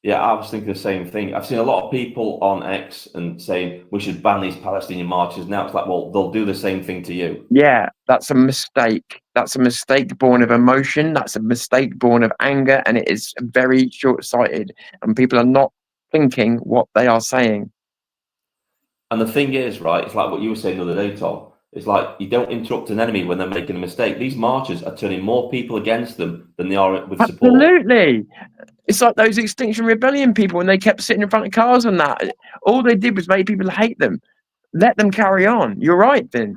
Yeah, I was thinking the same thing. I've seen a lot of people on X and saying we should ban these Palestinian marches. Now it's like, well, they'll do the same thing to you. Yeah, that's a mistake. That's a mistake born of emotion. That's a mistake born of anger, and it is very short-sighted. And people are not thinking what they are saying. And the thing is, right, it's like what you were saying the other day, Tom. It's like you don't interrupt an enemy when they're making a mistake. These marches are turning more people against them than they are with support. Absolutely. It's like those Extinction Rebellion people when they kept sitting in front of cars and that. All they did was make people hate them. Let them carry on. You're right, Vin.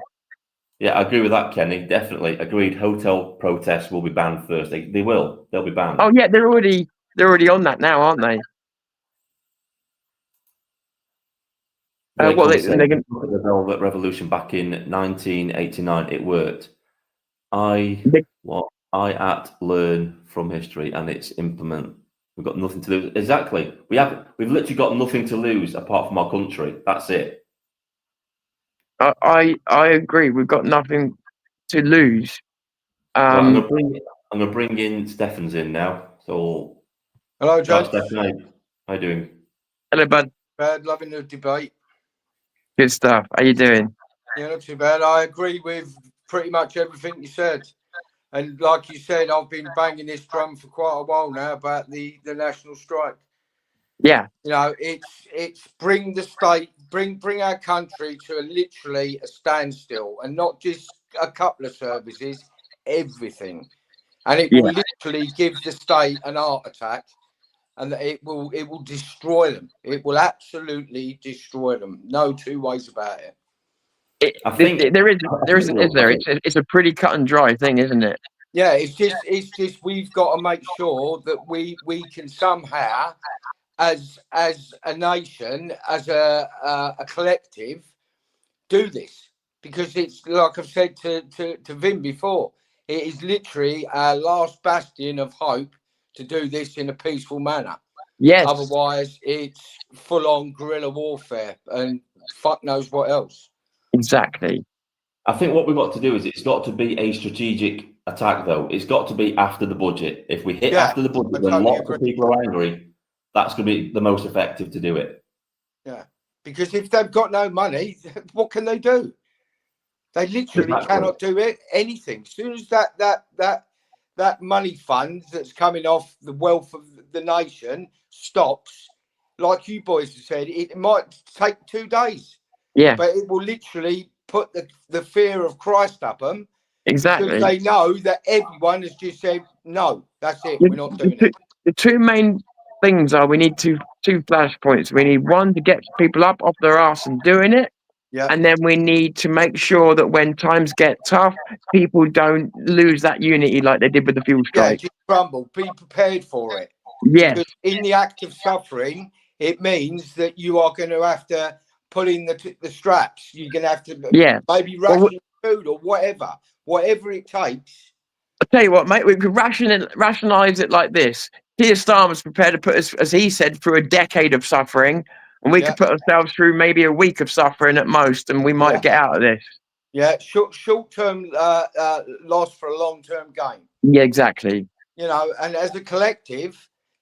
Yeah, I agree with that, Kenny. Definitely agreed. Hotel protests will be banned first. They will. They'll be banned. Oh yeah, they're already on that now, aren't they? They're Look going at the Velvet Revolution back in 1989. It worked. I learn from history and it's implement. We've got nothing to lose. Exactly. We've literally got nothing to lose apart from our country. That's it. I agree. We've got nothing to lose. So I'm gonna bring in Stefan's in now. So hello, Joe. Stefan, how you doing? Hello, bud. Bad, loving the debate. Good stuff. How you doing? Yeah, not too bad. I agree with pretty much everything you said. And like you said, I've been banging this drum for quite a while now about the national strike. Yeah. You know, it's bring the state, bring our country to literally a standstill, and not just a couple of services, everything. And it will literally give the state an heart attack, and it will destroy them. It will absolutely destroy them. No two ways about it. It's a pretty cut and dry thing, isn't it? Yeah, it's just we've got to make sure that we can somehow, as a nation, as a collective, do this, because it's like I've said to Vin before, it is literally our last bastion of hope to do this in a peaceful manner. Yes. Otherwise, it's full-on guerrilla warfare and fuck knows what else. Exactly. I think what we've got to do is it's got to be a strategic attack, though. It's got to be after the budget. If we hit after the budget, when lots of people are angry, that's going to be the most effective to do it. Yeah, because if they've got no money, what can they do? They literally cannot do anything. As soon as that money fund that's coming off the wealth of the nation stops, like you boys have said, it might take 2 days. Yeah. But it will literally put the fear of Christ up them. Exactly. Because they know that everyone has just said, no, that's it. We're not doing it. The two main things are we need two flashpoints. We need one to get people up off their arse and doing it. Yeah. And then we need to make sure that when times get tough, people don't lose that unity like they did with the fuel strike. Yeah, just crumble. Be prepared for it. Yes. Because in the act of suffering, it means that you are going to have to pull in the straps. You're going to have to maybe ration food or whatever it takes. I'll tell you what, mate, we could rationalize it like this. Keir Starmer's prepared to put us, as he said, through a decade of suffering, and we could put ourselves through maybe a week of suffering at most, and we might get out of this. Yeah, short-term loss for a long-term gain. Yeah, exactly. You know, and as a collective,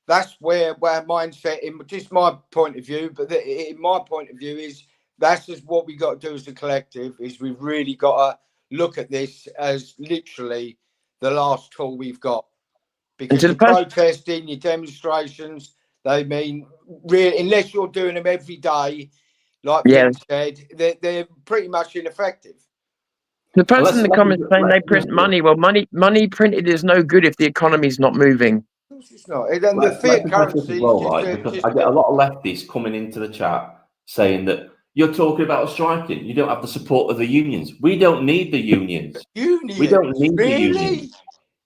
that's where mindset, in just my point of view, but in my point of view, is that's just what we got to do as a collective. Is we've really got to look at this as literally the last tool we've got, because your protesting, your demonstrations, they mean really, unless you're doing them every day, like Pete said, they're pretty much ineffective. The person in the comments saying they print money. Well, money printed is no good if the economy's not moving. Of course it's not. And then the fiat currency as well, right? Because I get a lot of lefties coming into the chat saying that you're talking about striking. You don't have the support of the unions. We don't need the unions. We don't need the unions.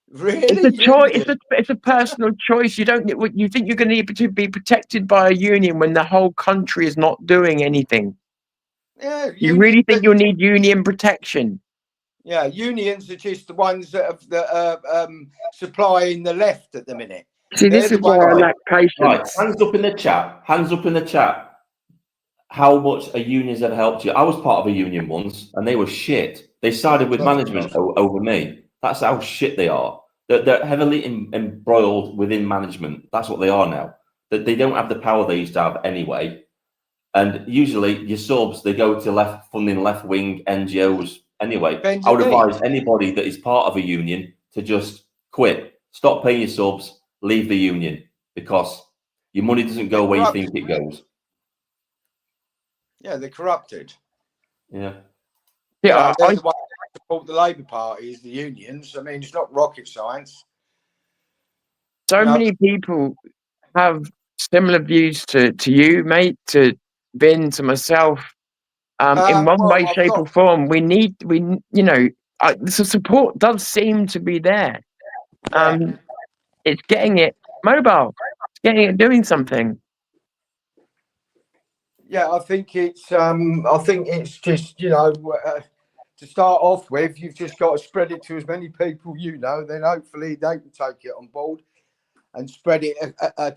Really? It's a choice. It's a personal choice. You don't. You think you're going to need to be protected by a union when the whole country is not doing anything? Yeah. You really think you'll need union protection? Yeah, unions are just the ones that are supplying the left at the minute. See, this is why I lack patience. Right, hands up in the chat. Hands up in the chat. How much a union's ever helped you? I was part of a union once, and they were shit. They sided with management over me. That's how shit they are. They're heavily embroiled within management. That's what they are now. That they don't have the power they used to have anyway. And usually, your subs, they go to funding left-wing NGOs anyway. I would advise anybody that is part of a union to just quit. Stop paying your subs. Leave the union, because your money doesn't go where you think it goes. Yeah, they're corrupted. Yeah. Yeah, they're the ones that support the Labour Party, is the unions. I mean, it's not rocket science. So many people have similar views to you, mate, to Vin, to myself. In one way, shape, or form, the support does seem to be there. It's getting it mobile. It's getting it doing something. Yeah, I think it's just, to start off with, you've just got to spread it to as many people, then hopefully they can take it on board and spread it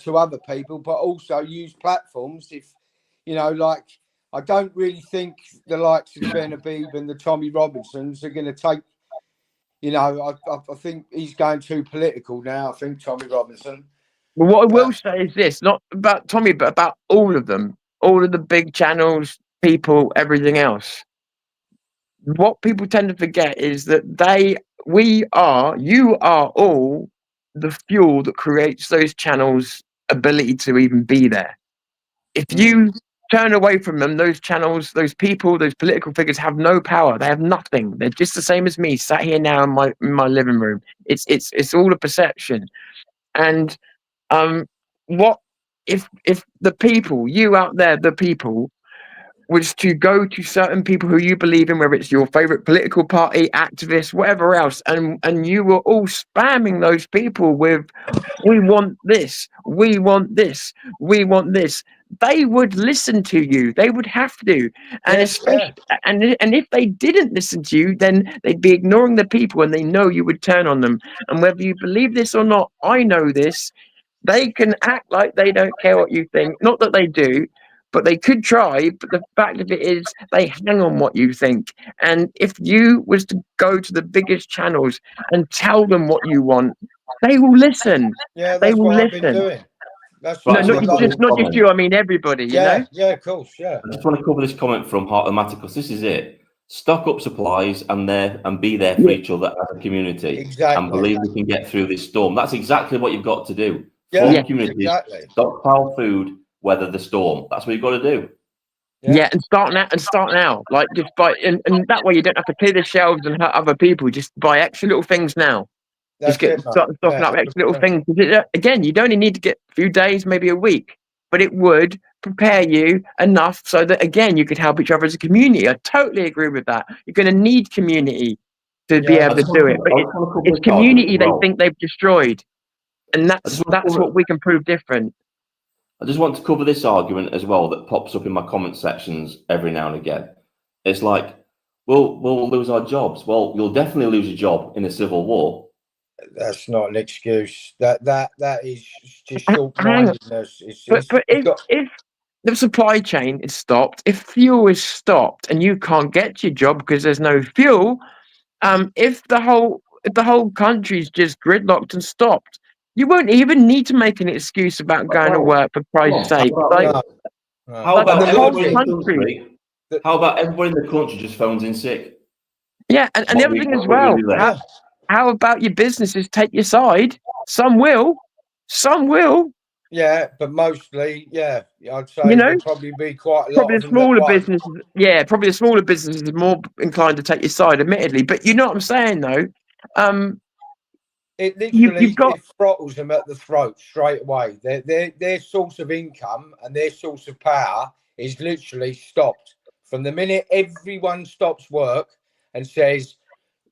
to other people, but also use platforms. If, like, I don't really think the likes of Ben Habib and the Tommy Robinsons are going to take, I think he's going too political now, I think, Tommy Robinson. Well, what I will say is this, not about Tommy, but about all of them, all of the big channels, people, everything else. What people tend to forget is that you are all the fuel that creates those channels' ability to even be there. If you turn away from them, those channels, those people, those political figures have no power. They have nothing. They're just the same as me, sat here now in my living room. It's all a perception. And what if the people, you out there, the people, was to go to certain people who you believe in, whether it's your favorite political party, activists, whatever else, and you were all spamming those people with, we want this, we want this, we want this. They would listen to you. They would have to, and especially, and if they didn't listen to you, then they'd be ignoring the people, and they know you would turn on them. And whether you believe this or not, I know this. They can act like they don't care what you think. Not that they do, but they could try. But the fact of it is, they hang on what you think. And if you was to go to the biggest channels and tell them what you want, they will listen. Yeah, they that's will what listen. I've been doing. That's not just you. I mean everybody. Yeah, of course. Yeah. I just want to cover this comment from Heartomatic, because this is it. Stock up supplies and be there for each other as a community. Exactly. And believe we can get through this storm. That's exactly what you've got to do. Yeah, communities, exactly. Stockpile food, weather the storm. That's what you've got to do. Yeah, and start now. Like, just buy, and that way you don't have to clear the shelves and hurt other people. Just buy extra little things now. Just start stocking up extra little things. Again, you'd only need to get a few days, maybe a week, but it would prepare you enough so that, again, you could help each other as a community. I totally agree with that. You're going to need community to be able to do it, but it's community they think they've destroyed, and that's what we can prove different. I just want to cover this argument as well that pops up in my comment sections every now and again. It's like, we'll lose our jobs. Well, you'll definitely lose your job in a civil war. That's not an excuse. That is just short-mindedness. But if the supply chain is stopped, if fuel is stopped, and you can't get to your job because there's no fuel, if the whole country's just gridlocked and stopped, you won't even need to make an excuse about going to work, for Christ's sake. How about the whole country? How about everybody in the country just phones in sick? Yeah, and the other thing as well, how about your businesses take your side? Some will. Yeah, but mostly, yeah, I'd say You know, there'd probably be quite a lot probably of the them that smaller won't. businesses. Yeah, probably the smaller businesses are more inclined to take your side, admittedly. But you know what I'm saying, though. It literally You've got it throttles them at the throat straight away. Their source of income and their source of power is literally stopped from the minute everyone stops work and says,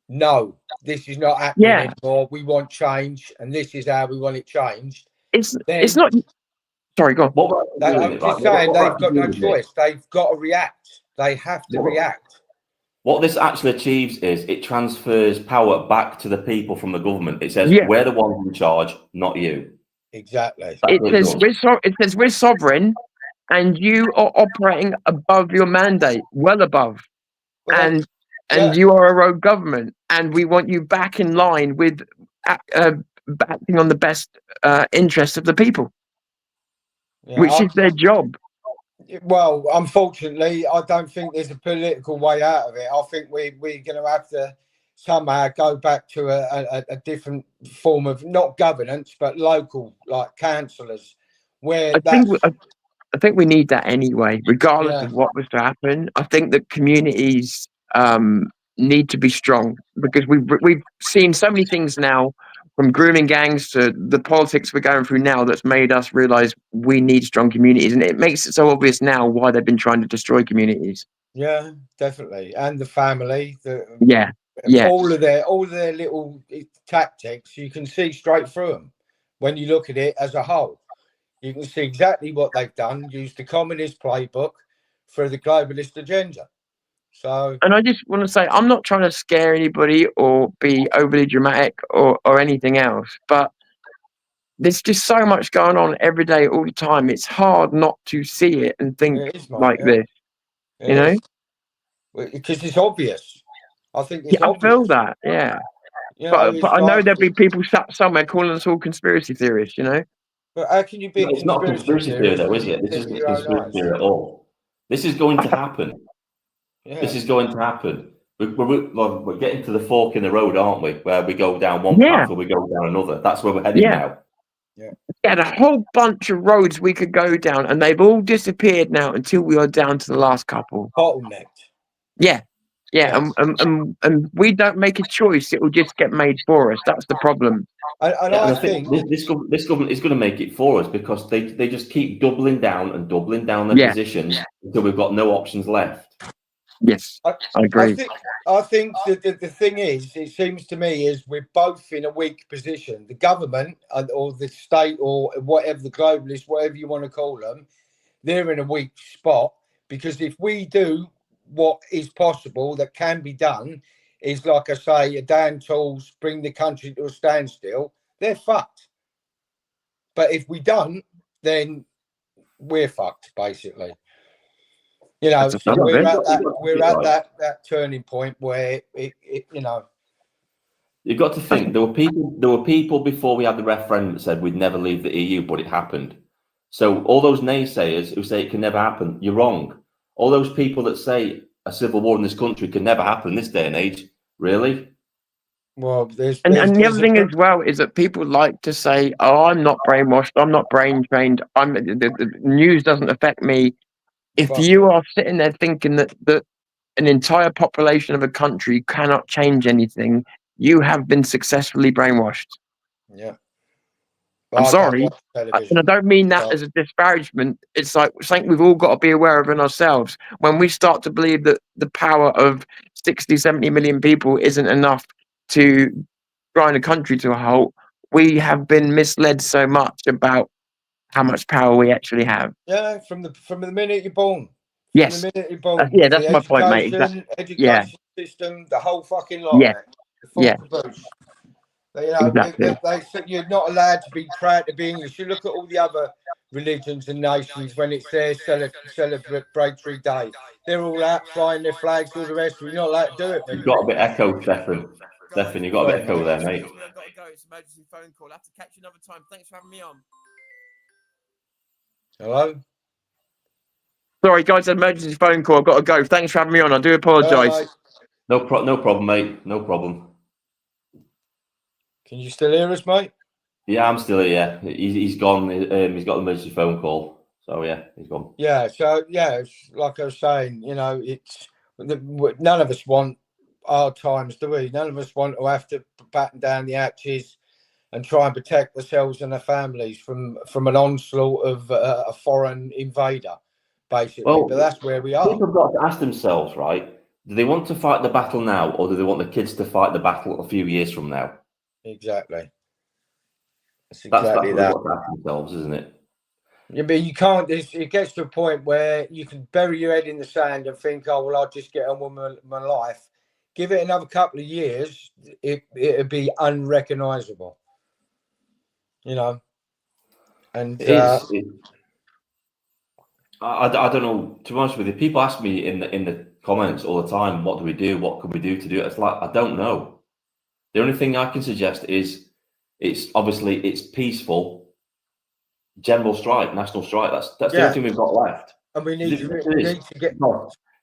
"No, this is not happening yeah. anymore. We want change, and this is how we want it changed." It's Then not. Sorry, go on. What about doing I'm it? just Like, saying what they've about got no doing it? choice. They've got to react. They have to react. What this actually achieves is it transfers power back to the people from the government. It says Yeah. we're the ones in charge, not you. Exactly. That's It what it says does. it says we're sovereign, and you are operating above your mandate, well above, Well, and you are a rogue government, and we want you back in line with acting on the best interest of the people, which is their job. Well, unfortunately, I don't think there's a political way out of it. I think we're going to have to somehow go back to a different form of not governance, but local, like councillors, where I think we need that anyway, regardless Yeah. of what was to happen. I think that communities need to be strong because we've seen so many things now, from grooming gangs to the politics we're going through now, that's made us realize we need strong communities, and it makes it so obvious now why they've been trying to destroy communities. Yeah, definitely, and the family, Yeah. all of their little tactics, you can see straight through them when you look at it as a whole. You can see exactly what they've done, used the communist playbook for the globalist agenda. So, and I just want to say, I'm not trying to scare anybody or be overly dramatic or anything else, but there's just so much going on every day, all the time. It's hard not to see it and think it is, mate, like this, it you know? is. Because it's obvious. I think it's Yeah, I obvious. feel that, yeah. You know, But I know there'll be people sat somewhere calling us all conspiracy theorists, you know? But how can you be It's not a conspiracy theory, though, is it? This isn't a conspiracy theory at all. This is going to happen. Yeah. This is going to happen. We're getting to the fork in the road, aren't we? Where we go down one path or we go down another. That's where we're heading now. Yeah, a whole bunch of roads we could go down, and they've all disappeared now until we are down to the last couple. Bottlenecked. Yeah. And we don't make a choice; it will just get made for us. That's the problem. And I think this government is going to make it for us because they just keep doubling down their positions until we've got no options left. Yes, I agree. I think that the thing is, it seems to me, is we're both in a weak position. The government or the state or whatever, the globalists, whatever you want to call them, they're in a weak spot because if we do what is possible that can be done, is like I say, a down tools, bring the country to a standstill, they're fucked. But if we don't, then we're fucked, basically. You know, so we're at that turning point where it you know. You've got to think there were people before we had the referendum that said we'd never leave the EU, but it happened. So all those naysayers who say it can never happen, you're wrong. All those people that say a civil war in this country can never happen in this day and age, really? Well, there's the other thing as well is that people like to say, "Oh, I'm not brainwashed. I'm not brain trained. The news doesn't affect me." If you are sitting there thinking that an entire population of a country cannot change anything, you have been successfully brainwashed. Yeah. I'm sorry, and I don't mean that as a disparagement. It's like something we've all got to be aware of in ourselves. When we start to believe that the power of 60, 70 million people isn't enough to grind a country to a halt, we have been misled so much about how much power we actually have. Yeah, from the minute you're born. Yes. From the minute you're born. Yeah, that's my point, mate. Education system, the whole fucking lot. The full caboose. You know, they said you're not allowed to be proud to be English. You look at all the other religions and nations when it's their celebratory day. They're all out flying their flags, all the rest. We're not allowed to do it. You've got a bit echo, Stefan. Stefan, you've got a bit echo there, mate. I've got to go. It's an emergency phone call. I'll have to catch you another time. Thanks for having me on. Hello? Sorry, guys, an emergency phone call. I've got to go. Thanks for having me on. I do apologise. No problem, mate. No problem. Can you still hear us, mate? Yeah, I'm still here. He's gone. He's got an emergency phone call. So yeah, he's gone. Yeah. So yeah, it's like I was saying, you know, it's none of us want hard times, do we? None of us want to have to batten down the hatches and try and protect ourselves and our families from an onslaught of a foreign invader, basically. Well, but that's where we are. People have got to ask themselves, right? Do they want to fight the battle now, or do they want the kids to fight the battle a few years from now? Exactly. That's That's exactly what that. they've got to ask themselves, isn't it? Yeah, but you can't. It gets to a point where you can bury your head in the sand and think, "Oh well, I'll just get on with my life." Give it another couple of years, it'd be unrecognisable. You know, and I don't know. To be honest with you, people ask me in the comments all the time, "What do we do? What could we do to do it?" It's like I don't know. The only thing I can suggest is it's peaceful. General strike, national strike. That's the only thing we've got left. And we need to get.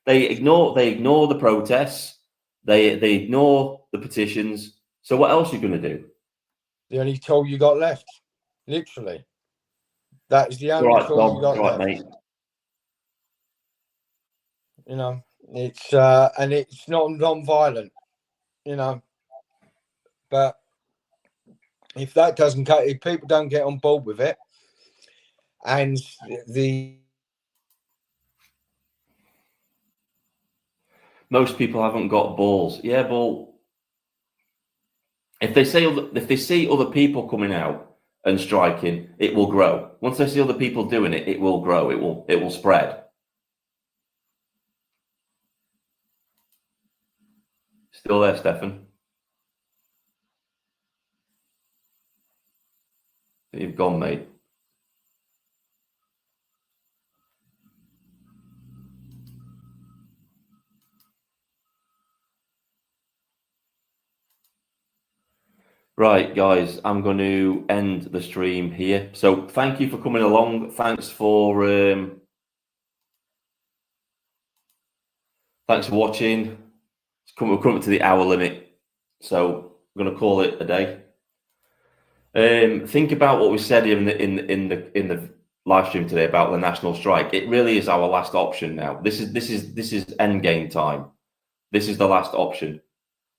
They ignore the protests. They ignore the petitions. So what else are you going to do? The only tool you got left, literally. That is the only tool you got left. Mate. You know, it's and it's not non-violent. You know, but if that doesn't cut, if people don't get on board with it, and most people haven't got balls. Yeah, but if they see other people coming out and striking, it will grow. Once they see other people doing it, it will grow. It will spread. Still there, Stefan? You've gone, mate. Right, guys, I'm going to end the stream here. So thank you for coming along. Thanks for watching. We're coming to the hour limit, so I'm going to call it a day. Think about what we said in the live stream today about the national strike. It really is our last option now. This is end game time. This is the last option.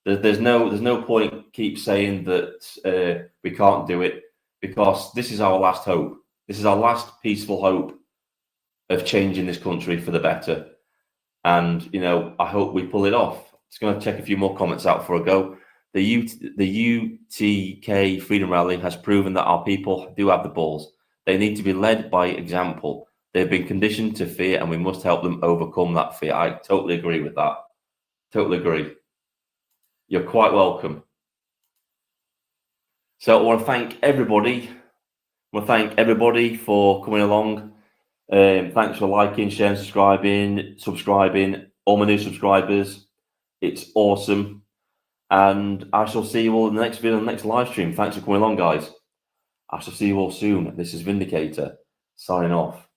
There's no point keep saying that we can't do it, because this is our last hope. This is our last peaceful hope of changing this country for the better. And you know, I hope we pull it off. Just going to check a few more comments out before I go. The UTK Freedom Rally has proven that our people do have the balls. They need to be led by example. They've been conditioned to fear, and we must help them overcome that fear. I totally agree with that. Totally agree. You're quite welcome. So I want to thank everybody. I want to thank everybody for coming along. Thanks for liking, sharing, subscribing. All my new subscribers. It's awesome. And I shall see you all in the next video, the next live stream. Thanks for coming along, guys. I shall see you all soon. This is Vindicator, signing off.